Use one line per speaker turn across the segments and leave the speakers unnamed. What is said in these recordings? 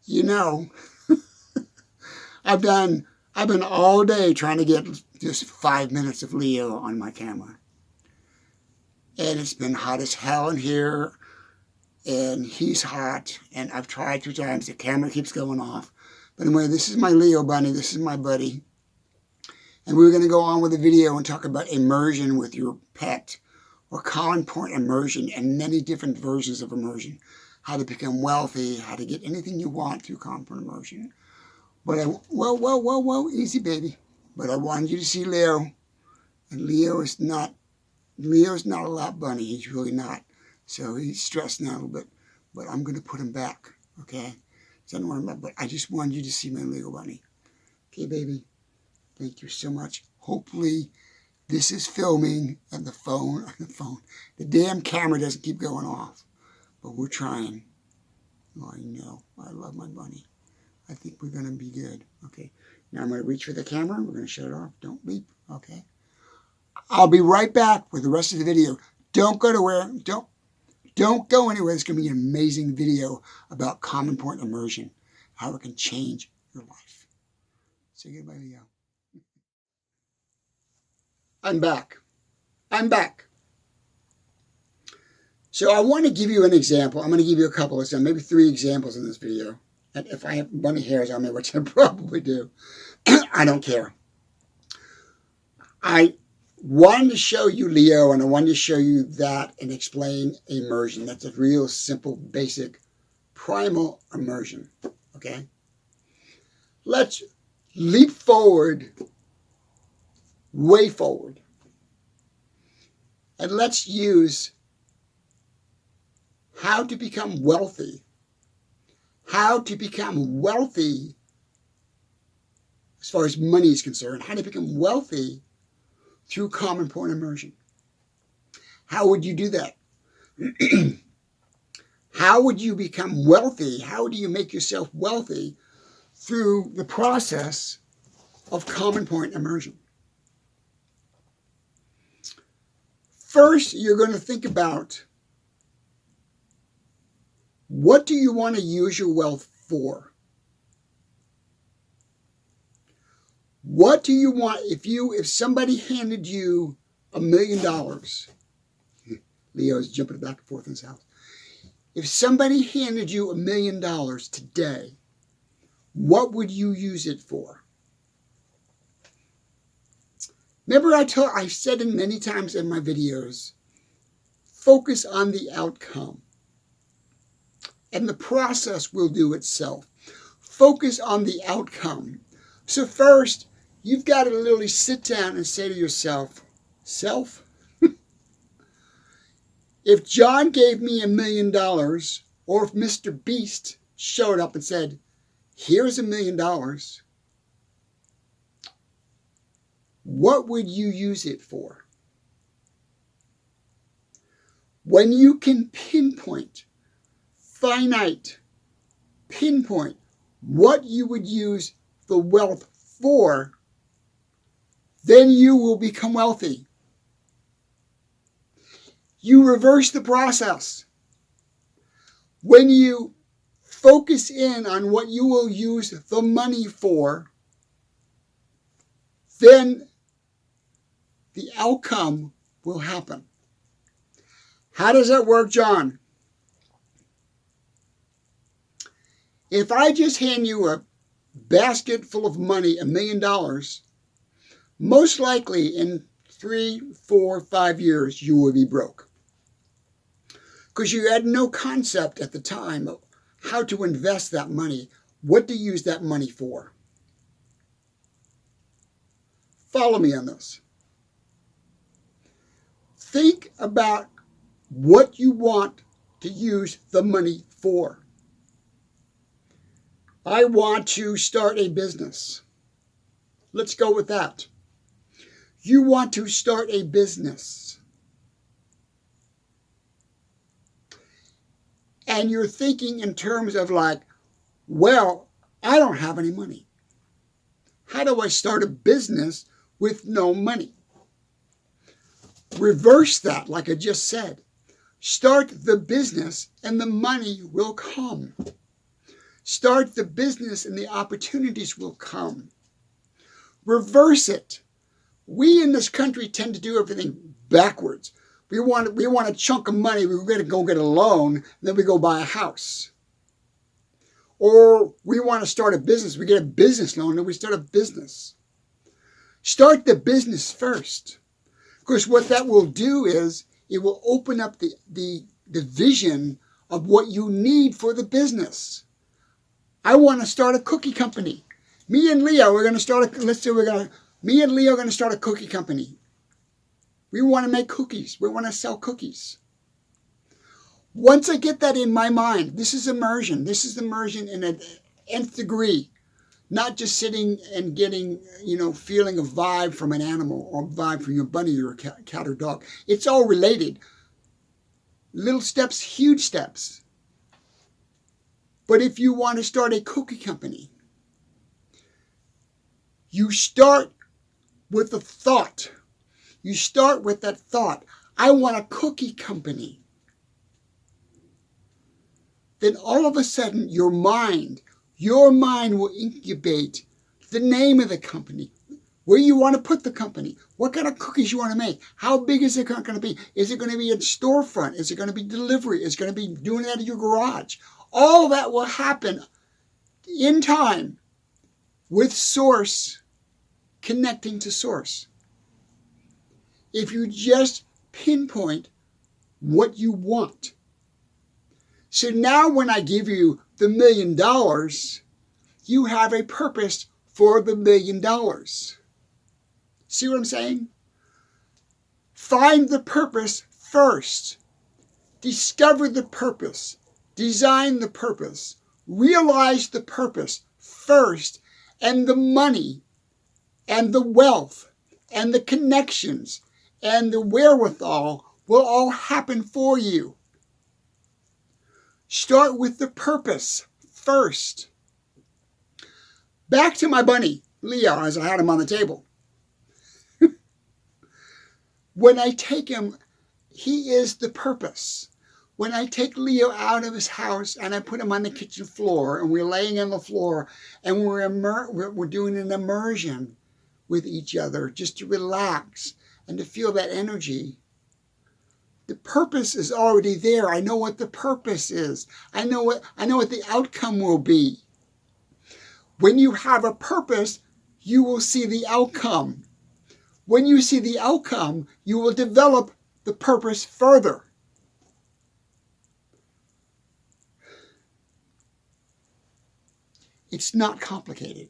you know, I've been all day trying to get just 5 minutes of Leo on my camera. And it's been hot as hell in here. And he's hot. And I've tried 2 times. The camera keeps going off. But anyway, this is my Leo bunny. This is my buddy. And we're going to go on with the video and talk about immersion with your pet, or common point immersion, and many different versions of immersion. How to become wealthy, how to get anything you want through common point immersion. But whoa, easy baby. But I wanted you to see Leo. And Leo's not a lap bunny. He's really not. So he's stressed now a little bit. But I'm going to put him back, okay? So I don't worry about it, but I just wanted you to see my Leo bunny. Okay, baby? Thank you so much. Hopefully this is filming and the damn camera doesn't keep going off. But we're trying. Oh, I know. I love my bunny. I think we're going to be good. Okay. Now I'm going to reach for the camera. We're going to shut it off. Don't leap. Okay. I'll be right back with the rest of the video. Don't go anywhere. Don't go anywhere. It's going to be an amazing video about common point immersion. How it can change your life. Say goodbye, Leo. I'm back. So I want to give you an example. I'm going to give you a couple of them, maybe 3 examples in this video. And if I have bunny hairs on me, which I probably do, I don't care. I wanted to show you Leo, and I wanted to show you that and explain immersion. That's a real simple, basic, primal immersion. Okay? Let's leap forward, way forward. And let's use how to become wealthy. How to become wealthy as far as money is concerned. How to become wealthy through common point immersion. How would you do that? How would you become wealthy? How do you make yourself wealthy through the process of common point immersion? First, you're going to think about, what do you want to use your wealth for? What do you want if somebody handed you $1 million? Leo's jumping back and forth in his house. If somebody handed you $1 million today, what would you use it for? Remember, I said it many times in my videos, focus on the outcome. And the process will do itself. Focus on the outcome. So first, you've got to literally sit down and say to yourself, self, if John gave me $1 million, or if Mr. Beast showed up and said, here's $1 million, what would you use it for? When you can pinpoint what you would use the wealth for, then you will become wealthy. You reverse the process. When you focus in on what you will use the money for, then the outcome will happen. How does that work, John? If I just hand you a basket full of money, $1 million, most likely in 3, 4, 5 years, you will be broke. Because you had no concept at the time of how to invest that money, what to use that money for. Follow me on this. Think about what you want to use the money for. I want to start a business. Let's go with that. You want to start a business. And you're thinking in terms of like, well, I don't have any money. How do I start a business with no money? Reverse that, like I just said. Start the business and the money will come. Start the business and the opportunities will come. Reverse it. We in this country tend to do everything backwards. We want a chunk of money, we're going to go get a loan, then we go buy a house. Or we want to start a business, we get a business loan, then we start a business. Start the business first. Of course, what that will do is it will open up the vision of what you need for the business. I want to start a cookie company. Me and Leo, me and Leo are going to start a cookie company. We want to make cookies. We want to sell cookies. Once I get that in my mind, this is immersion. This is immersion in an nth degree. Not just sitting and getting, feeling a vibe from an animal or a vibe from your bunny or a cat or dog. It's all related. Little steps, huge steps. But if you want to start a cookie company, you start with a thought. You start with that thought. I want a cookie company. Then all of a sudden, your mind will incubate the name of the company, where you want to put the company, what kind of cookies you want to make, how big is it going to be, is it going to be a storefront, is it going to be delivery, is it going to be doing it out of your garage. All that will happen in time with source connecting to source. If you just pinpoint what you want. So now when I give you the $1 million, you have a purpose for the $1 million. See what I'm saying? Find the purpose first. Discover the purpose. Design the purpose. Realize the purpose first. And the money and the wealth and the connections and the wherewithal will all happen for you. Start with the purpose first. Back to my bunny, Leo, as I had him on the table. When I take him, he is the purpose. When I take Leo out of his house and I put him on the kitchen floor and we're laying on the floor and we're doing an immersion with each other just to relax and to feel that energy, the purpose is already there. I know what the purpose is. I know what the outcome will be. When you have a purpose, you will see the outcome. When you see the outcome, you will develop the purpose further. It's not complicated.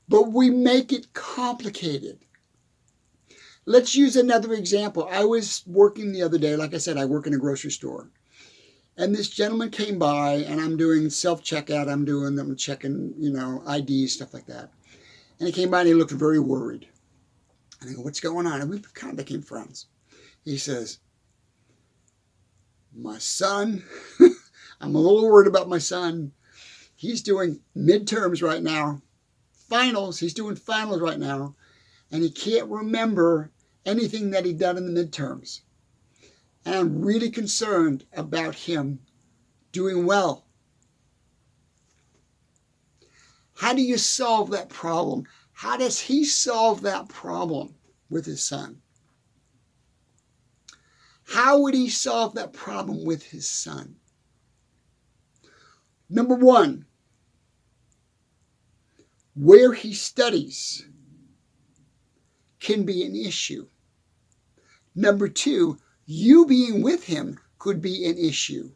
But we make it complicated. Let's use another example. I was working the other day, like I said, I work in a grocery store. And this gentleman came by and I'm doing self-checkout. I'm checking, IDs, stuff like that. And he came by and he looked very worried. And I go, what's going on? And we kind of became friends. He says, my son, I'm a little worried about my son. He's doing midterms right now. Finals, he's doing finals right now. And he can't remember anything that he done in the midterms. And I'm really concerned about him doing well. How do you solve that problem? How does he solve that problem with his son? How would he solve that problem with his son? Number one, where he studies can be an issue. Number two, you being with him could be an issue.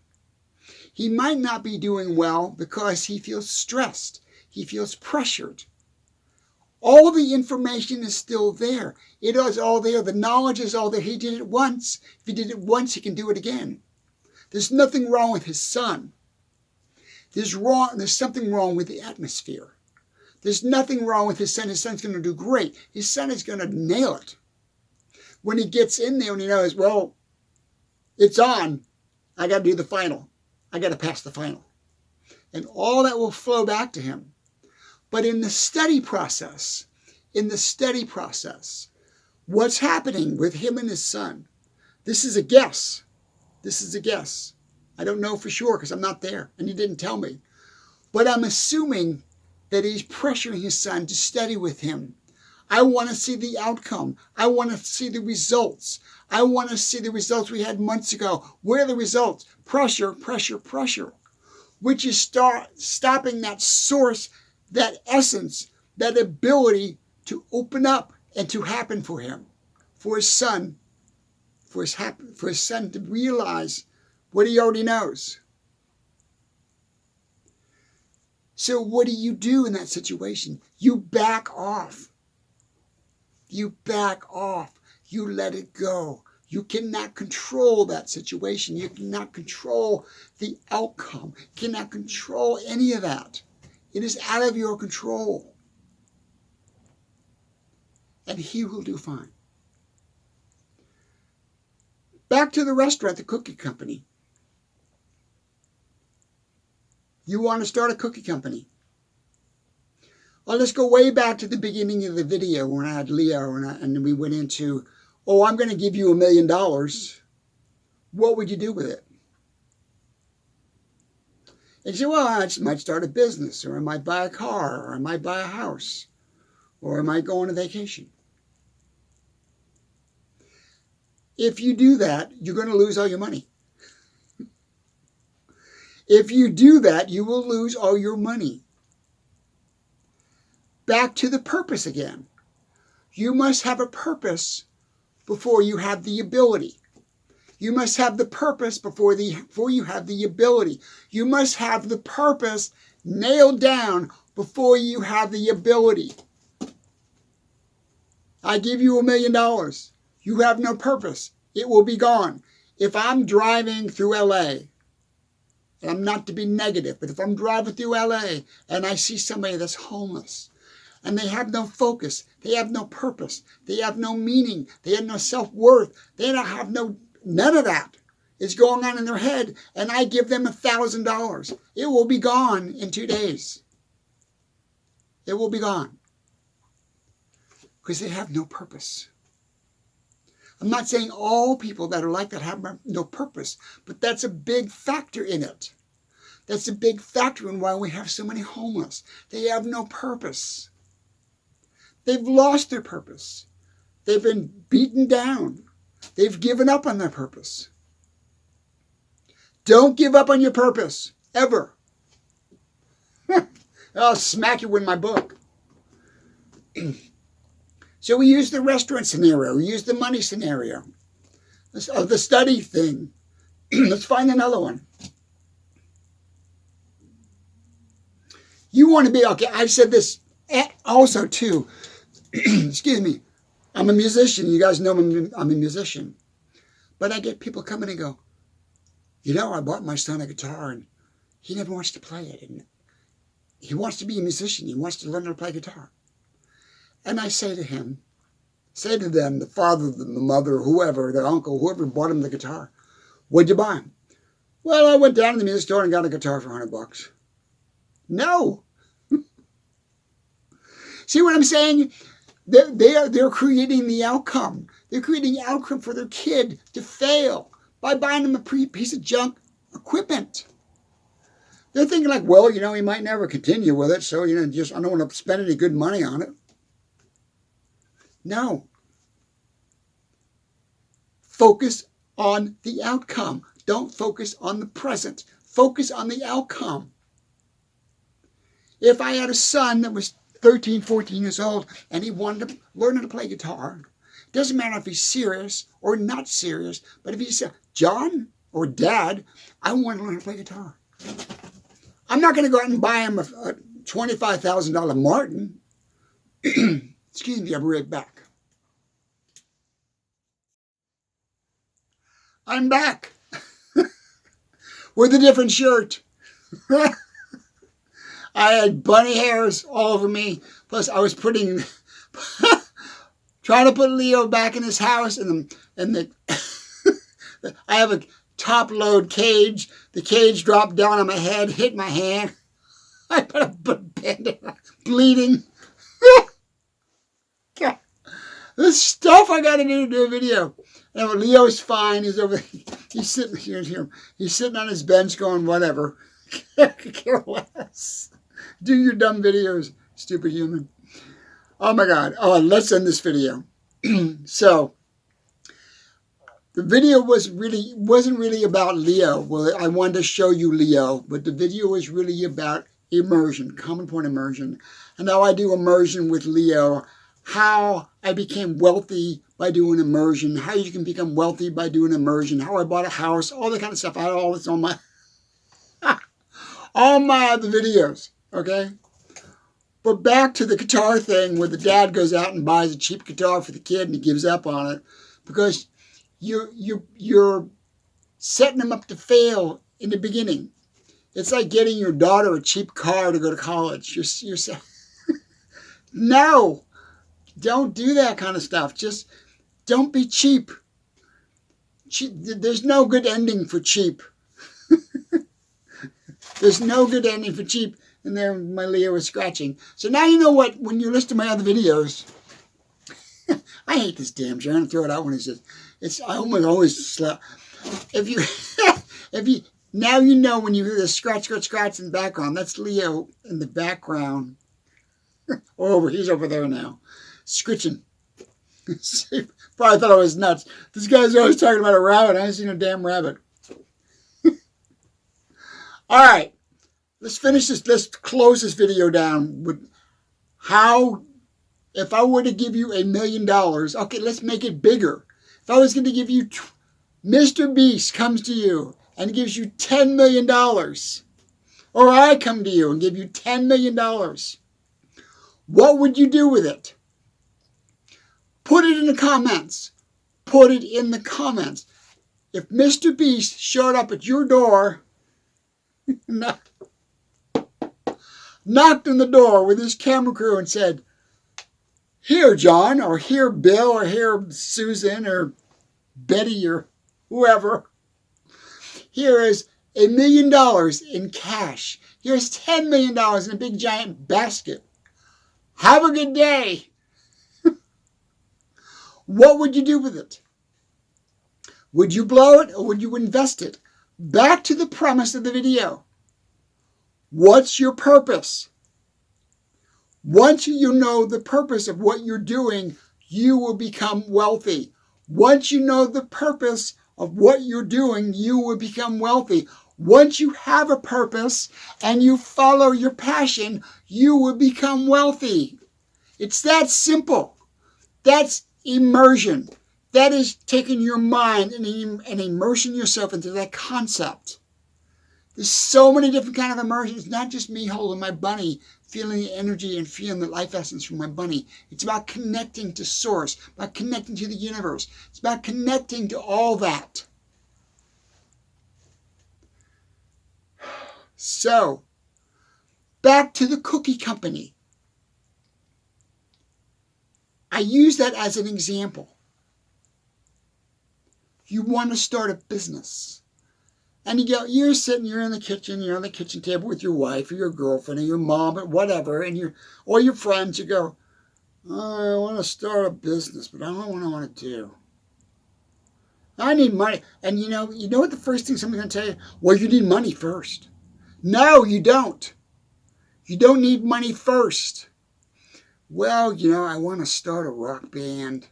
He might not be doing well because he feels stressed. He feels pressured. All the information is still there. It is all there. The knowledge is all there. He did it once. If he did it once, he can do it again. There's nothing wrong with his son. There's something wrong with the atmosphere. There's nothing wrong with his son. His son's going to do great. His son is going to nail it. When he gets in there and he knows, well, it's on. I got to do the final. I got to pass the final. And all that will flow back to him. But in the study process, what's happening with him and his son? This is a guess. I don't know for sure because I'm not there and he didn't tell me. But I'm assuming that he's pressuring his son to study with him. I want to see the outcome. I want to see the results. I want to see the results we had months ago. Where are the results? Pressure, pressure, pressure. Which is stopping that source, that essence, that ability to open up and to happen for him, for his son, for his son to realize what he already knows. So what do you do in that situation? You back off. You back off. You let it go. You cannot control that situation. You cannot control the outcome. You cannot control any of that. It is out of your control. And he will do fine. Back to the restaurant, the cookie company. You want to start a cookie company. Well, let's go way back to the beginning of the video when I had Leo and we went into, oh, I'm going to give you $1 million. What would you do with it? And you say, well, I might start a business, or I might buy a car, or I might buy a house, or I might go on a vacation. If you do that, you're going to lose all your money. If you do that, you will lose all your money. Back to the purpose again. You must have a purpose before you have the ability. You must have the purpose before you have the ability. You must have the purpose nailed down before you have the ability. I give you $1 million. You have no purpose. It will be gone. If I'm driving through LA, and I'm not to be negative, but if I'm driving through LA and I see somebody that's homeless, and they have no focus, they have no purpose, they have no meaning, they have no self-worth, they don't have none of that is going on in their head, and I give them $1,000. It will be gone in 2 days. It will be gone. Because they have no purpose. I'm not saying all people that are like that have no purpose, but that's a big factor in it. That's a big factor in why we have so many homeless. They have no purpose. They've lost their purpose. They've been beaten down. They've given up on their purpose. Don't give up on your purpose, ever. I'll smack you with my book. So we use the restaurant scenario. We use the money scenario. Of the study thing. Let's find another one. You want to be, okay, I've said this also too. Excuse me. I'm a musician. You guys know I'm a musician. But I get people come in and go, you know, I bought my son a guitar and he never wants to play it. And he wants to be a musician. He wants to learn how to play guitar. And I say to him, say to them, the father, the mother, whoever, the uncle, whoever bought him the guitar, what'd you buy him? Well, I went down to the music store and got a guitar for $100. No. See what I'm saying? They're creating the outcome. They're creating the outcome for their kid to fail by buying them a piece of junk equipment. They're thinking like, well, you know, he might never continue with it, so, you know, just I don't want to spend any good money on it. No. Focus on the outcome. Don't focus on the present. Focus on the outcome. If I had a son that was 13, 14 years old and he wanted to learn how to play guitar, it doesn't matter if he's serious or not serious, but if he said, John or Dad, I want to learn how to play guitar. I'm not going to go out and buy him a $25,000 Martin. Excuse me, I'll be right back. I'm back with a different shirt. I had bunny hairs all over me. Plus, I was trying to put Leo back in his house, and I have a top load cage. The cage dropped down on my head, hit my hand. I put a band-aid, bleeding. The stuff I got to do a video. And Leo's fine. He's over there. He's sitting here. He's sitting on his bench going, whatever. Care less. Do your dumb videos, stupid human. Oh my God. Oh, let's end this video. So, the video wasn't really about Leo. Well, I wanted to show you Leo, but the video was really about immersion, common point immersion, and how I do immersion with Leo, how I became wealthy by doing immersion, how you can become wealthy by doing immersion, how I bought a house, all that kind of stuff. I had all this on my all my other videos, okay? But back to the guitar thing where the dad goes out and buys a cheap guitar for the kid and he gives up on it because you're setting them up to fail in the beginning. It's like getting your daughter a cheap car to go to college. You're no, don't do that kind of stuff. Just don't be cheap. There's no good ending for cheap. There's no good ending for cheap. And there my Leo is scratching. So now you know what, when you listen to my other videos, I hate this damn joke. I'm going to throw it out when he says, I always slap. Now you know when you hear the scratch in the background, that's Leo in the background. He's over there now, scritching. Probably thought I was nuts. This guy's always talking about a rabbit. I haven't seen a damn rabbit. All right, let's finish this. Let's close this video down with how, if I were to give you $1 million, okay, let's make it bigger. If I was going to give you, Mr. Beast comes to you and gives you $10 million, or I come to you and give you $10 million, what would you do with it? Put it in the comments. Put it in the comments. If Mr. Beast showed up at your door, knocked on the door with his camera crew and said, here, John, or here, Bill, or here, Susan, or Betty, or whoever. Here is $1 million in cash. Here's $10 million in a big giant basket. Have a good day. What would you do with it? Would you blow it or would you invest it? Back to the premise of the video. What's your purpose? Once you know the purpose of what you're doing, you will become wealthy. Once you know the purpose of what you're doing, you will become wealthy. Once you have a purpose and you follow your passion, you will become wealthy. It's that simple. That's immersion. That is taking your mind and immersing yourself into that concept. There's so many different kinds of immersion. It's not just me holding my bunny, feeling the energy and feeling the life essence from my bunny. It's about connecting to source, about connecting to the universe. It's about connecting to all that. So, back to the cookie company. I use that as an example. You want to start a business. And you're in the kitchen, you're on the kitchen table with your wife or your girlfriend or your mom or whatever, and or your friends, you go, oh, I want to start a business, but I don't know what I want to do. I need money. And you know what the first thing somebody's going to tell you? Well, you need money first. No, you don't. You don't need money first. Well, I want to start a rock band,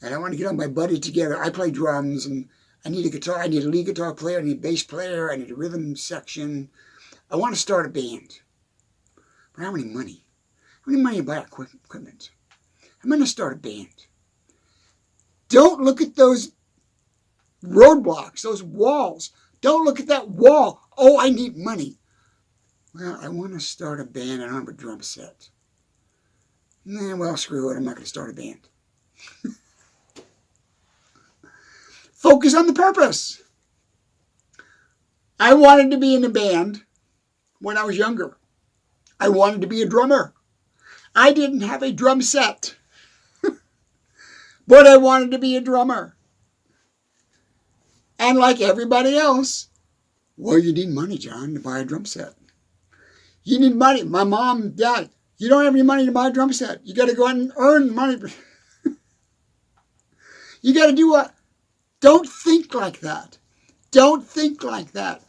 and I want to get all my buddies together. I play drums, and I need a guitar. I need a lead guitar player. I need a bass player. I need a rhythm section. I want to start a band. But how many money? How many money to buy equipment? I'm going to start a band. Don't look at those roadblocks, those walls. Don't look at that wall. Oh, I need money. Well, I want to start a band. I don't have a drum set. Well, screw it. I'm not going to start a band. Focus on the purpose. I wanted to be in a band when I was younger. I wanted to be a drummer. I didn't have a drum set, but I wanted to be a drummer. And like everybody else, well, you need money, John, to buy a drum set. You need money. My mom, dad, you don't have any money to buy a drum set. You got to go out and earn money. You got to do what? Don't think like that. Don't think like that.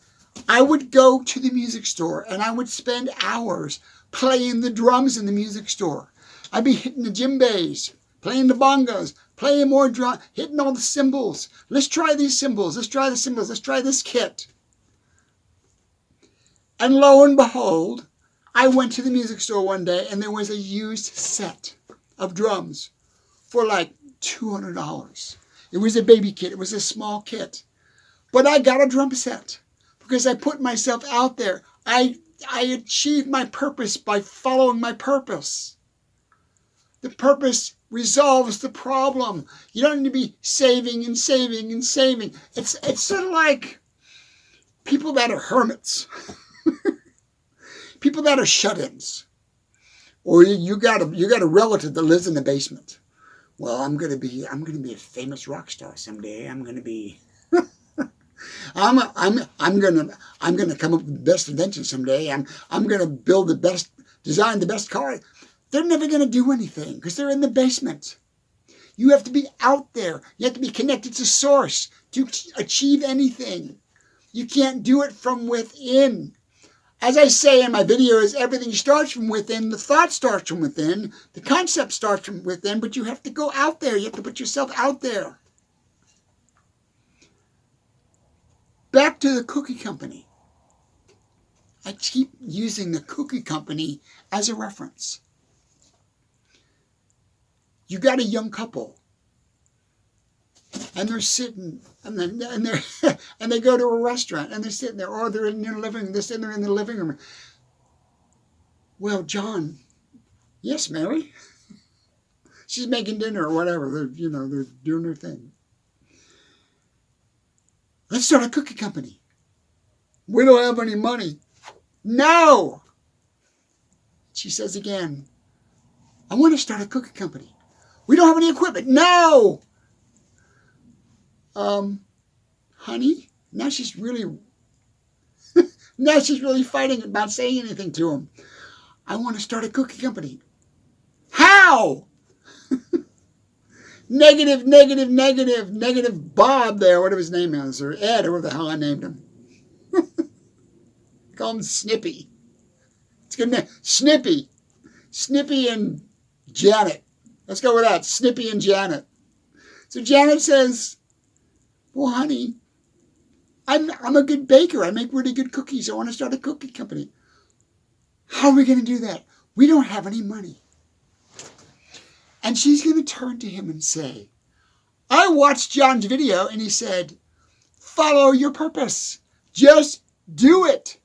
I would go to the music store and I would spend hours playing the drums in the music store. I'd be hitting the djembes, playing the bongos, playing more drum, hitting all the cymbals. Let's try these cymbals. Let's try the cymbals. Let's try this kit. And lo and behold, I went to the music store one day and there was a used set of drums for like $200. It was a baby kit. It was a small kit. But I got a drum set because I put myself out there. I achieved my purpose by following my purpose. The purpose resolves the problem. You don't need to be saving and saving and saving. It's sort of like people that are hermits. People that are shut-ins. Or you got a relative that lives in the basement. Well, I'm gonna be a famous rock star someday. I'm gonna be I'm gonna come up with the best invention someday. I'm gonna design the best car. They're never gonna do anything because they're in the basement. You have to be out there. You have to be connected to source to achieve anything. You can't do it from within. As I say in my videos, everything starts from within. The thought starts from within. The concept starts from within, but you have to go out there. You have to put yourself out there. Back to the cookie company. I keep using the cookie company as a reference. You got a young couple, and they're sitting, and they go to a restaurant, and they're sitting there, or they're in their living room. They're sitting there in the living room. Well, John, yes, Mary. She's making dinner or whatever. They're doing their thing. Let's start a cookie company. We don't have any money. No! She says again, I want to start a cookie company. We don't have any equipment. No! Honey, now she's really fighting about saying anything to him. I want to start a cookie company. How? Negative Bob there, whatever his name is, or Ed, or whatever the hell I named him. Call him Snippy. It's a good name. Snippy. Snippy and Janet. Let's go with that. Snippy and Janet. So Janet says, well, honey, I'm a good baker. I make really good cookies. I want to start a cookie company. How are we going to do that? We don't have any money. And she's going to turn to him and say, I watched John's video and he said, follow your purpose. Just do it.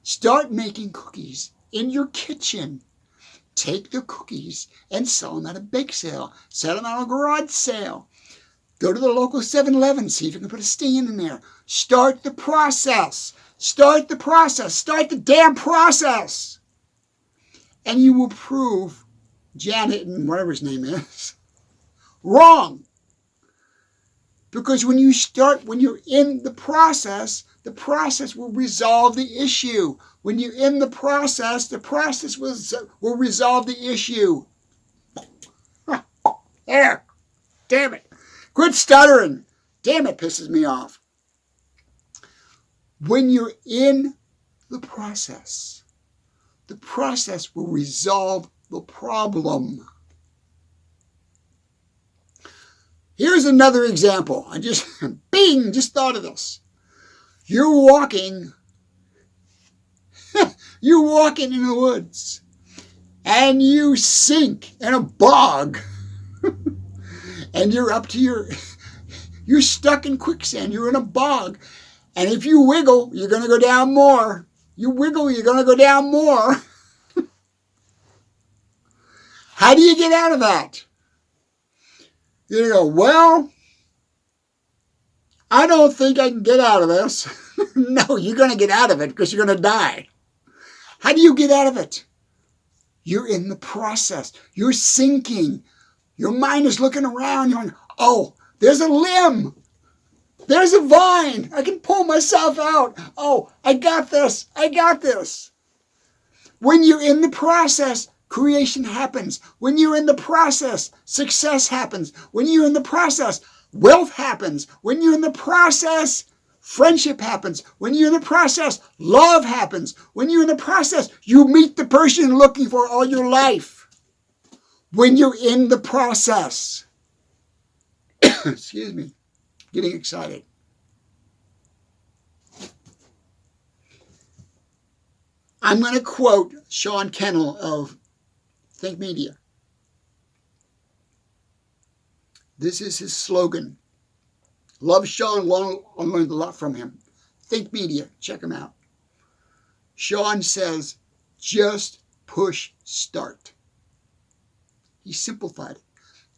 Start making cookies in your kitchen. Take the cookies and sell them at a bake sale. Sell them at a garage sale. Go to the local 7-Eleven. See if you can put a stand in there. Start the process. Start the process. Start the damn process. And you will prove Janet and whatever his name is wrong. Because when you're in the process will resolve the issue. When you're in the process will resolve the issue. There. Damn it. Quit stuttering. Damn, it pisses me off. When you're in the process will resolve the problem. Here's another example. I just thought of this. You're walking in the woods and you sink in a bog and you're stuck in quicksand. You're in a bog. And if you wiggle, you're going to go down more. You wiggle, you're going to go down more. How do you get out of that? You go, well, I don't think I can get out of this. No, you're going to get out of it because you're going to die. How do you get out of it? You're in the process. You're sinking. Your mind is looking around. You're going, oh, there's a limb. There's a vine. I can pull myself out. Oh, I got this. I got this. When you're in the process, creation happens. When you're in the process, success happens. When you're in the process, wealth happens. When you're in the process, friendship happens. When you're in the process, love happens. When you're in the process, you meet the person you're looking for all your life. When you're in the process. Excuse me, getting excited. I'm going to quote Jphn Tenuto of Think Media. This is his slogan. Love Jphn, I learned a lot from him. Think Media, check him out. Jphn says, just push start. He simplified it.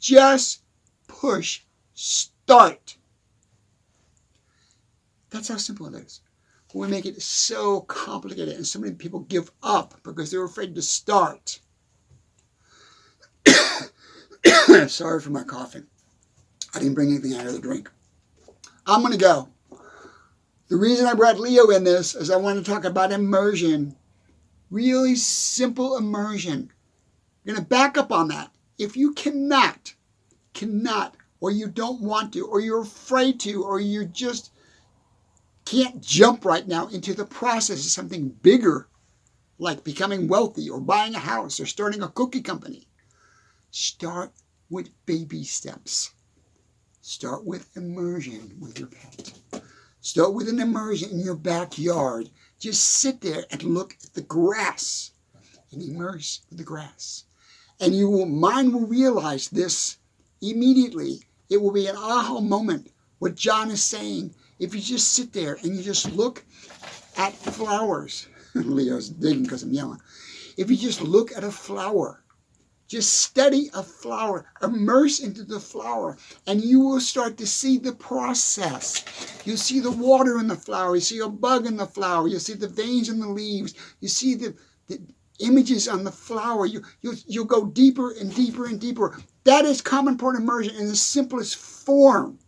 Just push start. That's how simple it is. We make it so complicated, and so many people give up because they're afraid to start. Sorry for my coughing. I didn't bring anything out of the drink. I'm going to go. The reason I brought Leo in this is I want to talk about immersion. Really simple immersion. I'm going to back up on that. If you cannot, or you don't want to, or you're afraid to, or you just can't jump right now into the process of something bigger, like becoming wealthy, or buying a house, or starting a cookie company, start with baby steps. Start with immersion with your pet. Start with an immersion in your backyard. Just sit there and look at the grass and immerse with the grass. And mind will realize this immediately. It will be an aha moment. What John is saying, if you just sit there and you just look at flowers. Leo's digging because I'm yelling. If you just look at a flower, just study a flower, immerse into the flower, and you will start to see the process. You'll see the water in the flower. You see a bug in the flower. You'll see the veins in the leaves. You see the images on the flower. You'll go deeper and deeper and deeper. That is common point immersion in the simplest form.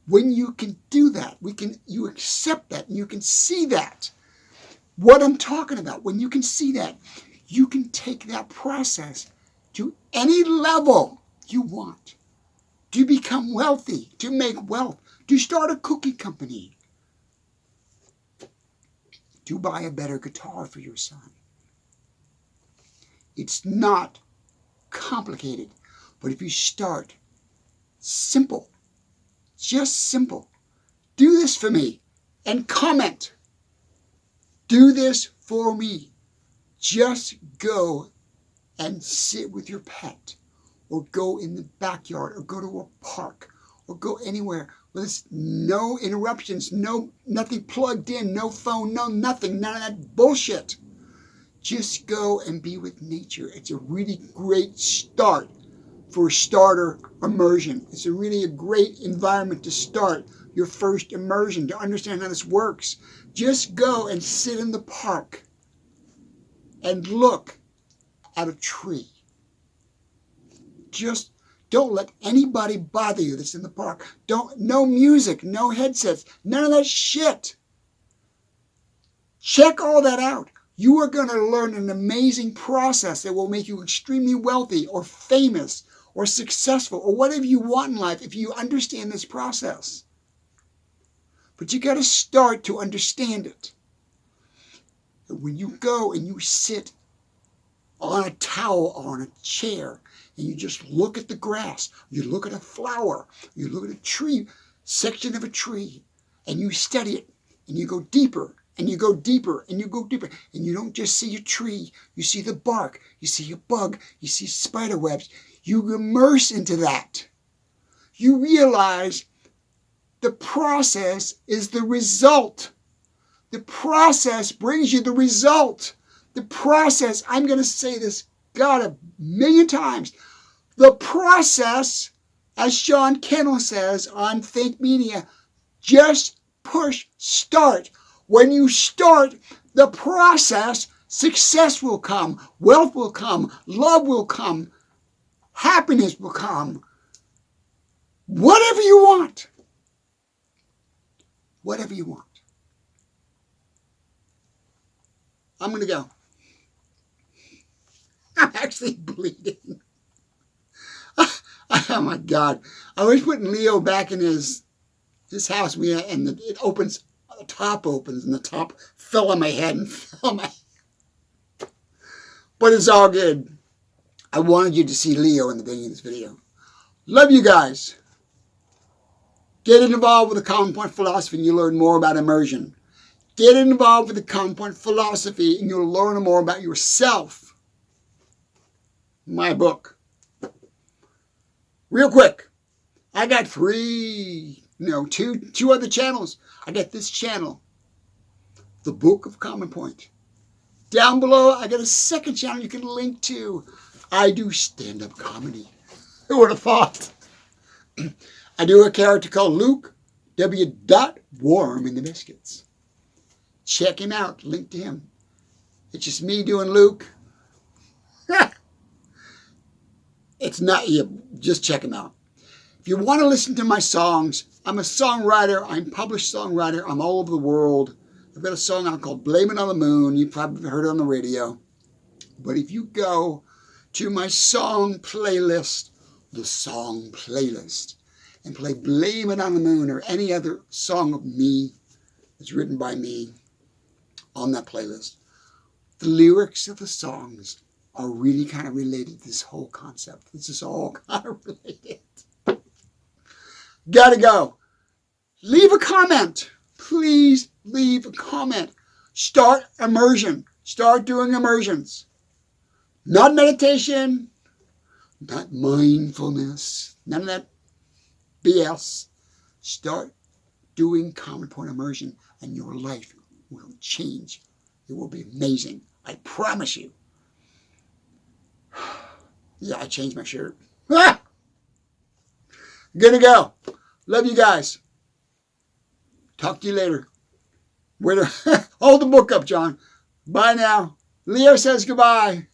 When you can do that, you accept that, and you can see that. What I'm talking about, when you can see that, you can take that process to any level you want. To become wealthy, to make wealth, to start a cookie company, to buy a better guitar for your son. It's not complicated, but if you start simple, just simple, do this for me and comment. Do this for me. Just go and sit with your pet, or go in the backyard, or go to a park, or go anywhere where there's no interruptions, nothing plugged in, no phone, no nothing, none of that bullshit. Just go and be with nature. It's a really great start for starter immersion. It's a great environment to start your first immersion, to understand how this works. Just go and sit in the park and look at a tree. Just don't let anybody bother you that's in the park. No music, no headsets, none of that shit. Check all that out. You are going to learn an amazing process that will make you extremely wealthy, or famous, or successful, or whatever you want in life if you understand this process. But you got to start to understand it. When you go and you sit on a towel or on a chair and you just look at the grass, you look at a flower, you look at a tree, section of a tree, and you study it, and you go deeper, and you go deeper, and you go deeper, and you don't just see a tree, you see the bark, you see a bug, you see spider webs, you immerse into that. You realize the process is the result. The process brings you the result. The process, I'm going to say this, God, 1,000,000 times. The process, as Jphn Tenuto says on Think Media, just push start. When you start the process, success will come, wealth will come, love will come, happiness will come. Whatever you want. Whatever you want. I'm going to go. I'm actually bleeding. I Oh my God. I was putting Leo back in his house, and it opens, the top opens, and the top fell on my head and fell on my head. But it's all good. I wanted you to see Leo in the beginning of this video. Love you guys. Get involved with the Common Point philosophy and you'll learn more about immersion. Get involved with the Common Point philosophy and you'll learn more about yourself. My book. Real quick. I got two other channels. I got this channel, the Book of Common Point. Down below, I got a second channel you can link to. I do stand-up comedy. Who would have thought? I do a character called Luke W. Warm in the Biscuits. Check him out. Link to him. It's just me doing Luke. It's not you. Just check him out. If you want to listen to my songs, I'm a songwriter. I'm a published songwriter. I'm all over the world. I've got a song out called Blame It on the Moon. You've probably heard it on the radio. But if you go to my song playlist, the song playlist, and play Blame It on the Moon or any other song of me that's written by me on that playlist, the lyrics of the songs are really kind of related to this whole concept. This is all kind of related. Gotta go. Leave a comment. Please leave a comment. Start immersion. Start doing immersions. Not meditation. Not mindfulness. None of that BS. Start doing Common Point immersion and your life will change. It will be amazing. I promise you. Yeah, I changed my shirt. Gonna go. Love you guys. Talk to you later. Hold the book up, John. Bye now. Leo says goodbye.